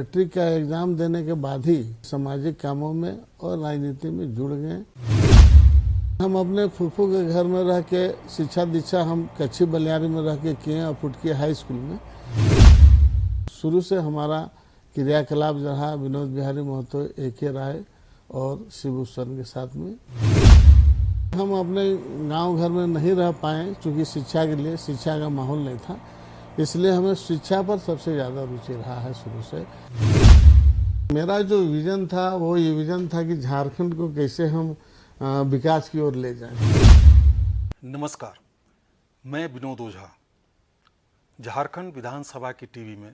Matric का exam देने के बाद ही सामाजिक कामों में और राजनीति में जुड़ गए। हम अपने फूफू के घर में रह के शिक्षा दीक्षा हम कच्ची बलियारी में रह के किए और फुटकी हाई स्कूल में। शुरू से हमारा क्रियाकलाप रहा विनोद बिहारी महतो, A.K. राय और शिबू सोरेन के साथ में। हम अपने गांव घर में नहीं रह पाए क्योंकि शिक्षा के लिए शिक्षा का माहौल नहीं था, इसलिए हमें शिक्षा पर सबसे ज़्यादा रुचि रहा है शुरू से। मेरा जो विज़न था वो ये विज़न था कि झारखंड को कैसे हम विकास की ओर ले जाएं। नमस्कार, मैं विनोद ओझा। झारखंड विधानसभा की टीवी में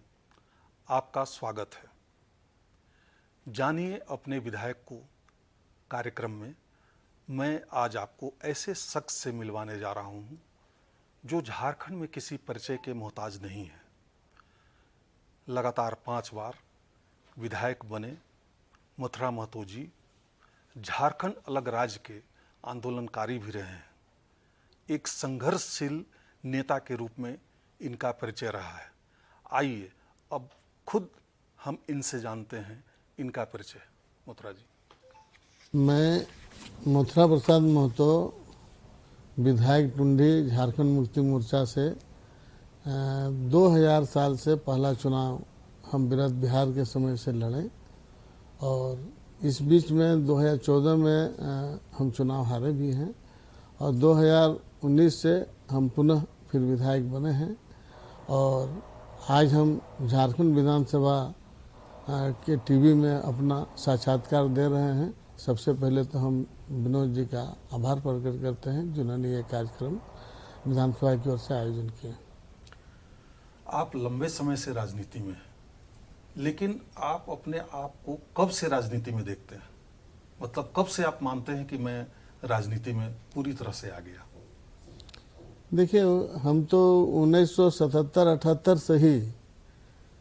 आपका स्वागत है। जानिए अपने विधायक को कार्यक्रम में मैं आज आपको ऐसे शख्स से मिलवाने जा रहा हूं जो झारखंड में किसी परिचय के मोहताज नहीं है। लगातार 5 बार विधायक बने मथुरा महतो जी झारखंड अलग राज्य के आंदोलनकारी भी रहे हैं। एक संघर्षशील नेता के रूप में इनका परिचय रहा है। आइए अब खुद हम इनसे जानते हैं इनका परिचय। मथुरा जी। मैं मथुरा प्रसाद महतो, विधायक टुंडी, झारखंड मुक्ति मोर्चा से 2000 साल से पहला चुनाव हम विरध बिहार के समय से लड़े और इस बीच में 2014 में हम चुनाव हारे भी हैं और 2019 से हम पुनः फिर विधायक बने हैं और आज हम झारखंड विधानसभा के टीवी में अपना साक्षात्कार दे रहे हैं। सबसे पहले तो हम विनोद जी का आभार प्रकट करते हैं जिन्होंने ये कार्यक्रम विधानसभा की ओर से आयोजन किया। आप लंबे समय से राजनीति में हैं, लेकिन आप अपने आप को कब से राजनीति में देखते हैं? मतलब कब से आप मानते हैं कि मैं राजनीति में पूरी तरह से आ गया? देखिए, हम तो 1977-78 से ही,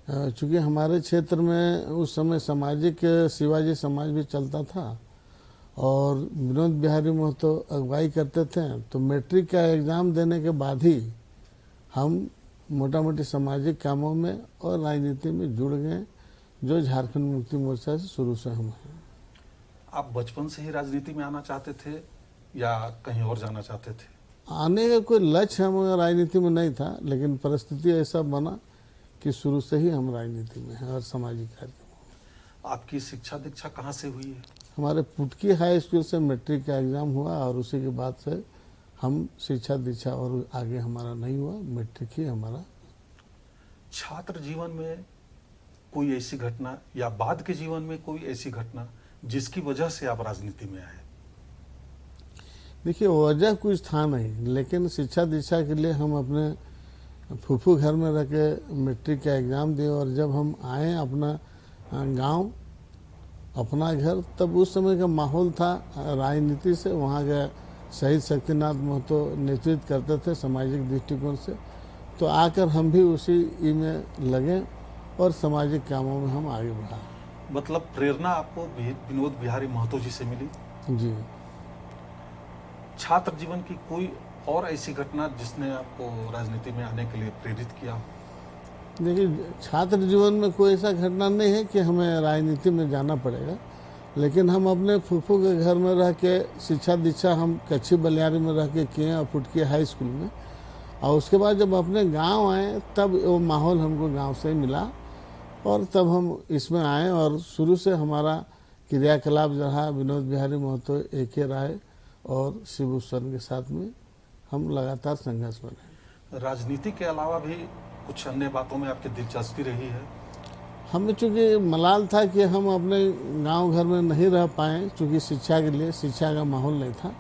चूँकि हमारे क्षेत्र में उस समय सामाजिक शिवाजी समाज भी चलता था और विनोद बिहारी महतो अगुवाई करते थे, तो मैट्रिक का एग्ज़ाम देने के बाद ही हम मोटा मोटी सामाजिक कामों में और राजनीति में जुड़ गए, जो झारखंड मुक्ति मोर्चा से शुरू से हम हैं। आप बचपन से ही राजनीति में आना चाहते थे या कहीं और जाना चाहते थे? आने का कोई लक्ष्य हम राजनीति में नहीं था, लेकिन परिस्थिति ऐसा बना कि शुरू से ही हम राजनीति में हैं और सामाजिक कार्यक्रम। आपकी शिक्षा दीक्षा कहाँ से हुई है? हमारे फुटकी हाई स्कूल से मैट्रिक का एग्ज़ाम हुआ और उसी के बाद से हम शिक्षा दीक्षा और आगे हमारा नहीं हुआ, मैट्रिक ही हमारा। छात्र जीवन में कोई ऐसी घटना या बाद के जीवन में कोई ऐसी घटना जिसकी वजह से आप राजनीति में आए? देखिए, वजह कुछ था नहीं, लेकिन शिक्षा दीक्षा के लिए हम अपने फूफू घर में रह के मैट्रिक का एग्ज़ाम दिए और जब हम आए अपना गांव, अपना घर, तब उस समय का माहौल था राजनीति से। वहाँ के शहीद शक्तिनाथ महतो नेतृत्व करते थे सामाजिक दृष्टिकोण से, तो आकर हम भी उसी में लगे और सामाजिक कामों में हम आगे बढ़ा। मतलब प्रेरणा आपको विनोद बिहारी महतो जी से मिली? जी। छात्र जीवन की कोई और ऐसी घटना जिसने आपको राजनीति में आने के लिए प्रेरित किया? देखिए, छात्र जीवन में कोई ऐसा घटना नहीं है कि हमें राजनीति में जाना पड़ेगा, लेकिन हम अपने फूफू के घर में रह के शिक्षा दीक्षा हम कच्ची बलियारी में रह के किए और फुटकी हाई स्कूल में, और उसके बाद जब अपने गांव आए तब वो माहौल हमको गांव से ही मिला और तब हम इसमें आए और शुरू से हमारा क्रियाकलाप रहा विनोद बिहारी महतो, A.K. राय और शिबू सोरेन के साथ में हम लगातार संघर्ष में रहे। राजनीति के अलावा भी कुछ अन्य बातों में आपकी दिलचस्पी रही है? हमें चूँकि मलाल था कि हम अपने गांव घर में नहीं रह पाए क्योंकि शिक्षा के लिए शिक्षा का माहौल नहीं था,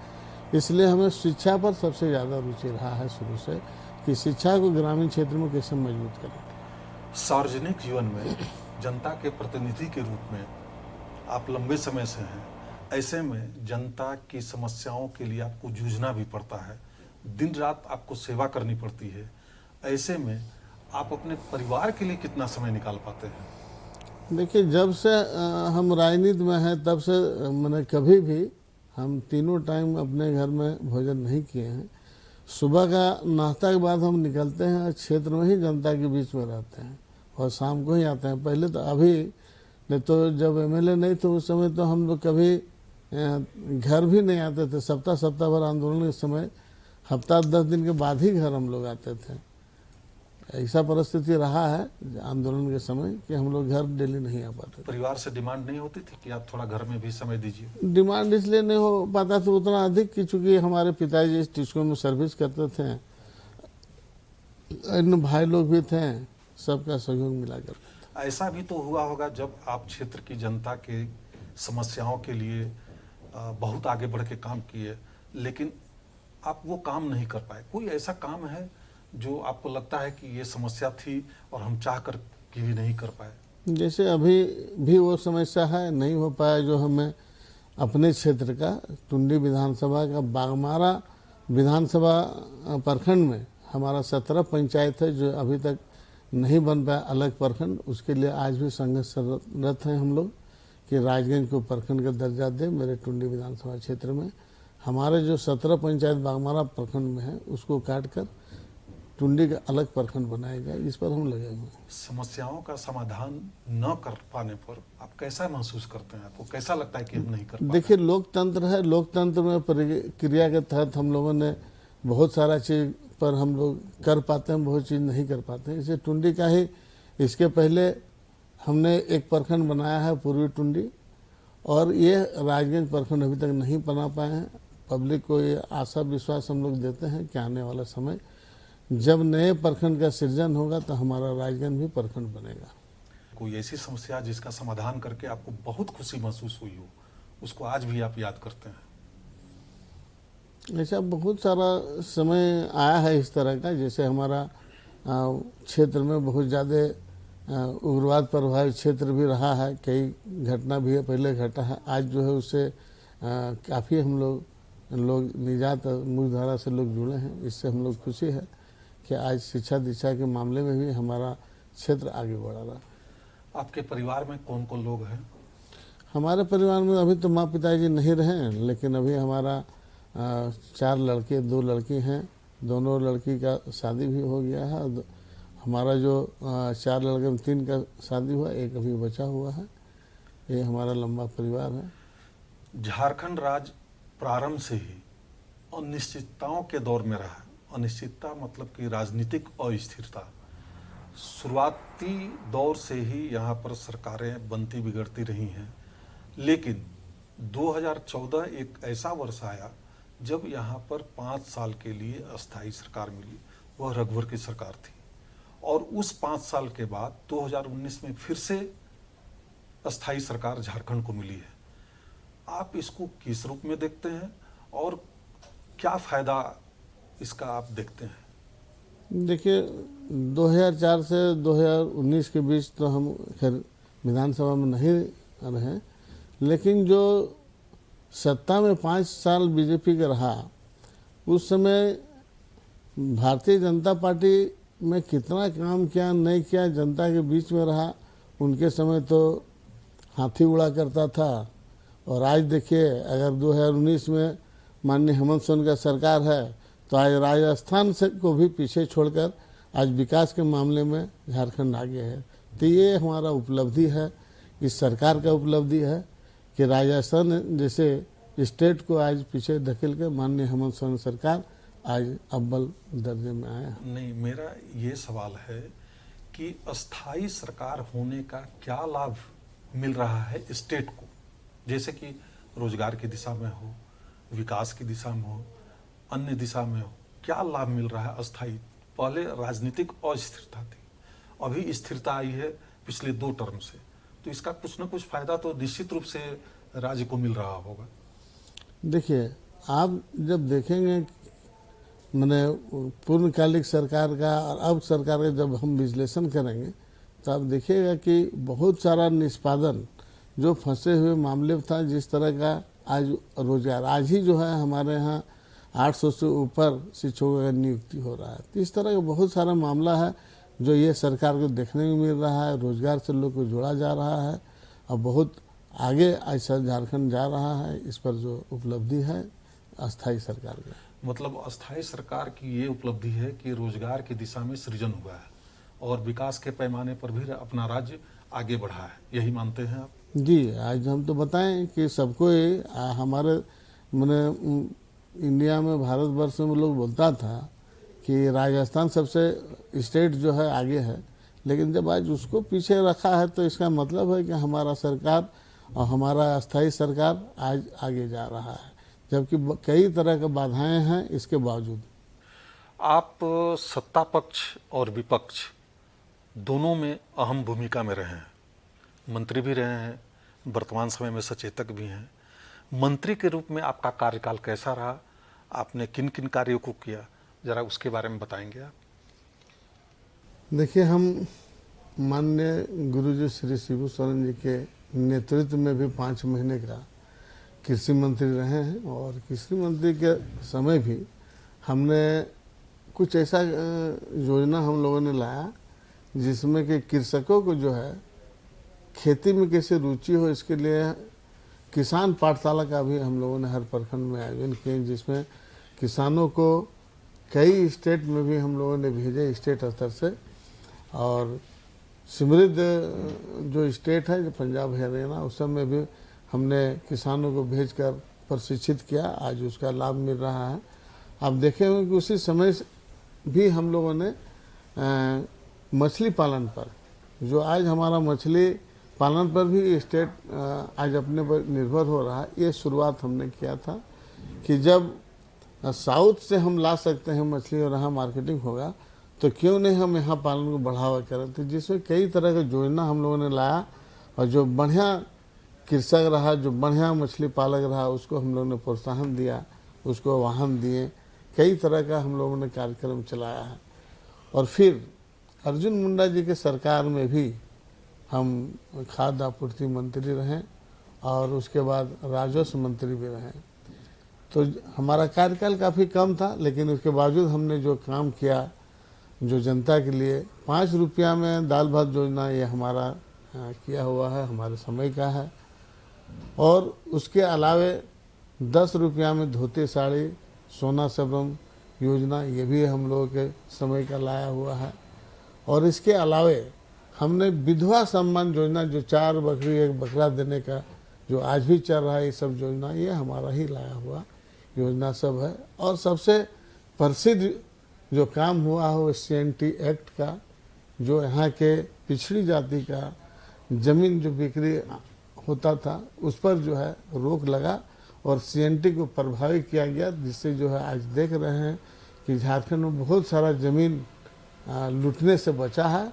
इसलिए हमें शिक्षा पर सबसे ज़्यादा रुचि रहा है शुरू से कि शिक्षा को ग्रामीण क्षेत्र में कैसे मजबूत करें। सार्वजनिक जीवन में जनता के प्रतिनिधि के रूप में आप लंबे समय से हैं। ऐसे में जनता की समस्याओं के लिए आपको जूझना भी पड़ता है, दिन रात आपको सेवा करनी पड़ती है। ऐसे में आप अपने परिवार के लिए कितना समय निकाल पाते हैं? देखिए, जब से हम राजनीति में हैं तब से मैंने कभी भी हम तीनों टाइम अपने घर में भोजन नहीं किए हैं। सुबह का नाश्ता के बाद हम निकलते हैं और क्षेत्र में ही जनता के बीच में रहते हैं और शाम को ही आते हैं। पहले तो अभी नहीं तो जब एमएलए नहीं तो उस समय तो हम लोग कभी घर भी नहीं आते थे। सप्ताह भर आंदोलन के समय हफ्ता 10 दिन के बाद ही घर हम लोग आते थे। ऐसा परिस्थिति रहा है आंदोलन के समय कि हम लोग घर डेली नहीं आ पाते थे। परिवार से डिमांड नहीं होती थी कि आप थोड़ा घर में भी समय दीजिए? डिमांड इसलिए नहीं हो पाता था उतना अधिक कि चूंकि हमारे पिताजी इस टिस्को में सर्विस करते थे, अन्य भाई लोग भी थे, सबका सहयोग मिला कर। ऐसा भी तो हुआ होगा जब आप क्षेत्र की जनता के समस्याओं के लिए बहुत आगे बढ़ के काम किए, लेकिन आप वो काम नहीं कर पाए। कोई ऐसा काम है जो आपको लगता है कि ये समस्या थी और हम चाह कर के भी नहीं कर पाए? जैसे अभी भी वो समस्या है, नहीं हो पाया जो हमें अपने क्षेत्र का टुंडी विधानसभा का बागमारा विधानसभा प्रखंड में हमारा 17 पंचायत है जो अभी तक नहीं बन पाया अलग प्रखंड। उसके लिए आज भी संघर्षरत हैं हम लोग कि राजगंज को प्रखंड का दर्जा दे। मेरे टुंडी विधानसभा क्षेत्र में हमारे जो 17 पंचायत बागमारा प्रखंड में है उसको काट कर टुंडी का अलग प्रखंड बनाया जाए, इस पर हम लगे हुए हैं। समस्याओं का समाधान न कर पाने पर आप कैसा महसूस करते हैं? आपको कैसा लगता है कि हम नहीं कर पाए? देखिए, लोकतंत्र है, लोकतंत्र में प्रक्रिया के तहत हम लोगों ने बहुत सारा चीज़ पर हम लोग कर पाते हैं, बहुत चीज़ नहीं कर पाते हैं। इसे टुंडी का ही इसके पहले हमने एक प्रखंड बनाया है पूर्वी टुंडी, और ये राजगंज प्रखंड अभी तक नहीं बना पाए हैं। पब्लिक को ये आशा विश्वास हम लोग देते हैं कि आने वाला समय जब नए प्रखंड का सृजन होगा तो हमारा राजगंज भी प्रखंड बनेगा। कोई ऐसी समस्या जिसका समाधान करके आपको बहुत खुशी महसूस हुई हो, उसको आज भी आप याद करते हैं? ऐसा बहुत सारा समय आया है इस तरह का, जैसे हमारा क्षेत्र में बहुत ज़्यादा उग्रवाद प्रभावित क्षेत्र भी रहा है, कई घटना भी है पहले घटा है। आज जो है उससे काफ़ी हम लोग निजात मुख्यधारा से लोग जुड़े हैं। इससे हम लोग खुशी है कि आज शिक्षा दीक्षा के मामले में भी हमारा क्षेत्र आगे बढ़ रहा है। आपके परिवार में कौन कौन लोग हैं? हमारे परिवार में अभी तो माँ पिताजी नहीं रहे हैं, लेकिन अभी हमारा 4 लड़के 2 लड़की हैं। दोनों लड़की का शादी भी हो गया है। हमारा जो 4 लड़के में 3 का शादी हुआ, एक अभी बचा हुआ है। ये हमारा लंबा परिवार है। झारखंड राज्य प्रारंभ से ही अनिश्चितताओं के दौर में रहा। अनिश्चितता मतलब कि राजनीतिक अस्थिरता। शुरुआती दौर से ही यहाँ पर सरकारें बनती बिगड़ती रही हैं, लेकिन 2014 एक ऐसा वर्ष आया जब यहाँ पर 5 साल के लिए अस्थायी सरकार मिली। वह रघुवर की सरकार थी, और उस 5 साल के बाद 2019 में फिर से अस्थायी सरकार झारखंड को मिली है। आप इसको किस रूप में देखते हैं और क्या फायदा इसका आप देखते हैं? देखिए, 2004 से 2019 के बीच तो हम खैर विधानसभा में नहीं रहे, लेकिन जो सत्ता में 5 साल बीजेपी का रहा, उस समय भारतीय जनता पार्टी में कितना काम किया नहीं किया, जनता के बीच में रहा। उनके समय तो हाथी उड़ा करता था, और आज देखिए अगर 2019 में माननीय हेमंत सोरेन का सरकार है तो आज राजस्थान से को भी पीछे छोड़कर आज विकास के मामले में झारखंड आगे है। तो ये हमारा उपलब्धि है, इस सरकार का उपलब्धि है कि राजस्थान जैसे स्टेट को आज पीछे धकेल कर माननीय हेमंत सोरेन सरकार आज अव्वल दर्जे में आया। नहीं, मेरा ये सवाल है कि अस्थाई सरकार होने का क्या लाभ मिल रहा है स्टेट को, जैसे कि रोजगार की दिशा में हो, विकास की दिशा में हो, अन्य दिशा में हो, क्या लाभ मिल रहा है अस्थाई? पहले राजनीतिक अस्थिरता थी, अभी स्थिरता आई है पिछले 2 टर्म से, तो इसका कुछ न कुछ फायदा तो निश्चित रूप से राज्य को मिल रहा होगा। देखिए, आप जब देखेंगे मैंने पूर्णकालिक सरकार का और अब सरकार का जब हम विश्लेषण करेंगे तो आप देखिएगा कि बहुत सारा निष्पादन जो फंसे हुए मामले था, जिस तरह का आज रोजगार, आज ही जो है हमारे यहाँ 800 से ऊपर शिक्षकों का नियुक्ति हो रहा है। तो इस तरह का बहुत सारा मामला है जो ये सरकार को देखने को मिल रहा है। रोजगार से लोग को जोड़ा जा रहा है और बहुत आगे ऐसा झारखंड जा रहा है। इस पर जो उपलब्धि है अस्थाई सरकार का, मतलब अस्थाई सरकार की ये उपलब्धि है कि रोजगार की दिशा में सृजन हुआ है और विकास के पैमाने पर भी अपना राज्य आगे बढ़ा है, यही मानते हैं आप? जी, आज हम तो बताएं कि सबको हमारे मैंने इंडिया में, भारतवर्ष में लोग बोलता था कि राजस्थान सबसे स्टेट जो है आगे है, लेकिन जब आज उसको पीछे रखा है तो इसका मतलब है कि हमारा सरकार और हमारा अस्थाई सरकार आज आगे जा रहा है, जबकि कई तरह की बाधाएं हैं इसके बावजूद। आप सत्ता पक्ष और विपक्ष दोनों में अहम भूमिका में रहे हैं, मंत्री भी रहे हैं, वर्तमान समय में सचेतक भी हैं। मंत्री के रूप में आपका कार्यकाल कैसा रहा? आपने किन किन कार्यों को किया, जरा उसके बारे में बताएंगे आप? देखिए, हम माननीय गुरुजी श्री शिबू सोरेन जी के नेतृत्व में भी 5 महीने का कृषि मंत्री रहे हैं, और कृषि मंत्री के समय भी हमने कुछ ऐसा योजना हम लोगों ने लाया जिसमें कि कृषकों को जो है खेती में कैसे रुचि हो, इसके लिए किसान पाठशाला का भी हम लोगों ने हर प्रखंड में आयोजन किए, जिसमें किसानों को कई स्टेट में भी हम लोगों ने भेजे, स्टेट स्तर से। और समृद्ध जो स्टेट है, जो पंजाब हरियाणा, उस सब में भी हमने किसानों को भेजकर प्रशिक्षित किया। आज उसका लाभ मिल रहा है। आप देखे होंगे कि उसी समय भी हम लोगों ने मछली पालन पर, जो आज हमारा मछली पालन पर भी स्टेट आज अपने पर निर्भर हो रहा है, ये शुरुआत हमने किया था कि जब साउथ से हम ला सकते हैं मछली और यहाँ मार्केटिंग होगा, तो क्यों नहीं हम यहाँ पालन को बढ़ावा करें। तो जिसमें कई तरह का योजना हम लोगों ने लाया, और जो बढ़िया कृषक रहा, जो बढ़िया मछली पालक रहा, उसको हम लोगों ने प्रोत्साहन दिया, उसको वाहन दिए, कई तरह का हम लोगों ने कार्यक्रम चलाया है। और फिर अर्जुन मुंडा जी के सरकार में भी हम खाद्य आपूर्ति मंत्री रहे, और उसके बाद राजस्व मंत्री भी रहे। तो हमारा कार्यकाल काफ़ी कम था, लेकिन उसके बावजूद हमने जो काम किया, जो जनता के लिए 5 रुपया में दाल भात योजना, ये हमारा किया हुआ है, हमारे समय का है। और उसके अलावे 10 रुपया में धोती साड़ी सोना सबरम योजना, ये भी हम लोगों के समय का लाया हुआ है। और इसके अलावे हमने विधवा सम्मान योजना, जो 4 बकरी 1 बकरा देने का जो आज भी चल रहा है, ये सब योजना ये हमारा ही लाया हुआ योजना सब है। और सबसे प्रसिद्ध जो काम हुआ हो CNT एक्ट का, जो यहाँ के पिछड़ी जाति का जमीन जो बिक्री होता था, उस पर जो है रोक लगा और CNT को प्रभावित किया गया, जिससे जो है आज देख रहे हैं कि झारखंड में बहुत सारा ज़मीन लूटने से बचा है।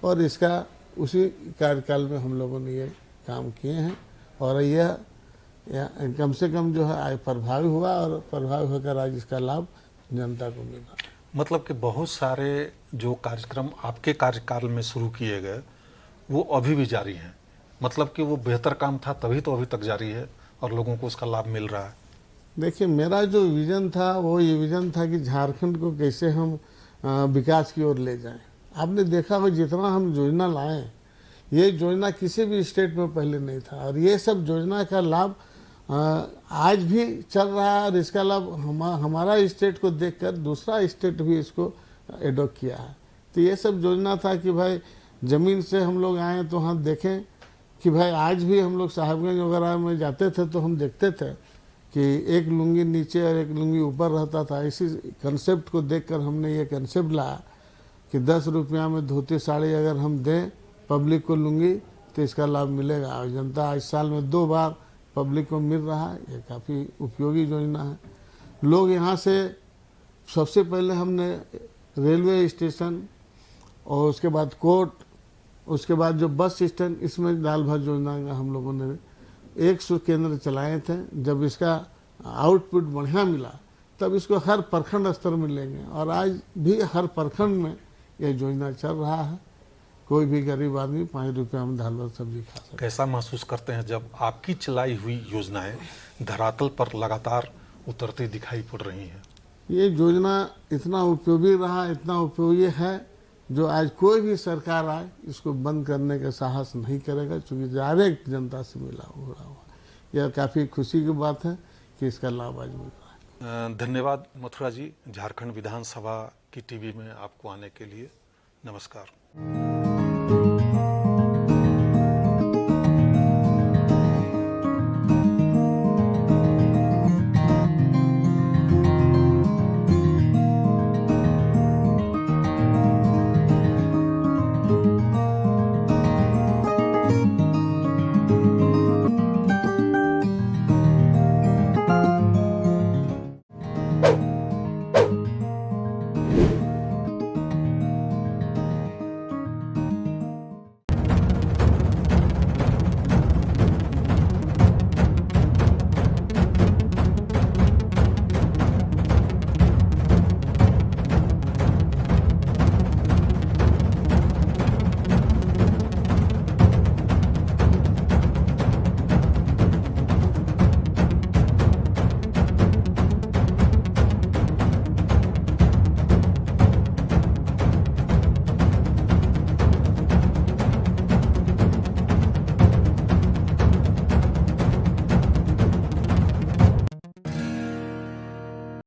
और इसका उसी कार्यकाल में हम लोगों ने ये काम किए हैं, और यह कम से कम जो है आज प्रभावी हुआ, और प्रभावी होकर आज इसका लाभ जनता को मिला। मतलब कि बहुत सारे जो कार्यक्रम आपके कार्यकाल में शुरू किए गए, वो अभी भी जारी हैं। मतलब कि वो बेहतर काम था तभी तो अभी तक जारी है और लोगों को उसका लाभ मिल रहा है। देखिए, मेरा जो विज़न था वो ये विज़न था कि झारखंड को कैसे हम विकास की ओर ले जाएं। आपने देखा हो जितना हम योजना लाए, ये योजना किसी भी स्टेट में पहले नहीं था, और ये सब योजना का लाभ आज भी चल रहा है। और इसका लाभ हमारा स्टेट को देखकर दूसरा स्टेट भी इसको एडॉप्ट किया है। तो ये सब योजना था कि भाई ज़मीन से हम लोग आए तो हम देखें कि भाई आज भी हम लोग साहिबगंज वगैरह में जाते थे तो हम देखते थे कि एक लुंगी नीचे और एक लुंगी ऊपर रहता था। इसी कंसेप्ट को देखकर हमने ये कंसेप्ट लाया कि 10 रुपया में धोती साड़ी अगर हम दें पब्लिक को लुंगी, तो इसका लाभ मिलेगा। और जनता आज साल में 2 बार पब्लिक को मिल रहा है, ये काफ़ी उपयोगी योजना है। लोग यहाँ से सबसे पहले हमने रेलवे स्टेशन, और उसके बाद कोर्ट, उसके बाद जो बस स्टैंड, इसमें दाल भात योजना का हम लोगों ने 100 केंद्र चलाए थे। जब इसका आउटपुट बढ़िया मिला, तब इसको हर प्रखंड स्तर में लेंगे, और आज भी हर प्रखंड में यह योजना चल रहा है। कोई भी गरीब आदमी 5 रुपया में दाल भात सब्जी खा सकता है। कैसा महसूस करते हैं जब आपकी चलाई हुई योजनाएं धरातल पर लगातार उतरती दिखाई पड़ रही हैं? ये योजना इतना उपयोगी रहा, इतना उपयोगी है, जो आज कोई भी सरकार आए इसको बंद करने का साहस नहीं करेगा, क्योंकि डायरेक्ट जनता से मिला हुआ। यह काफ़ी खुशी की बात है कि इसका लाभ आज मिल रहा है। धन्यवाद मथुरा जी, झारखंड विधानसभा की टीवी में आपको आने के लिए। नमस्कार।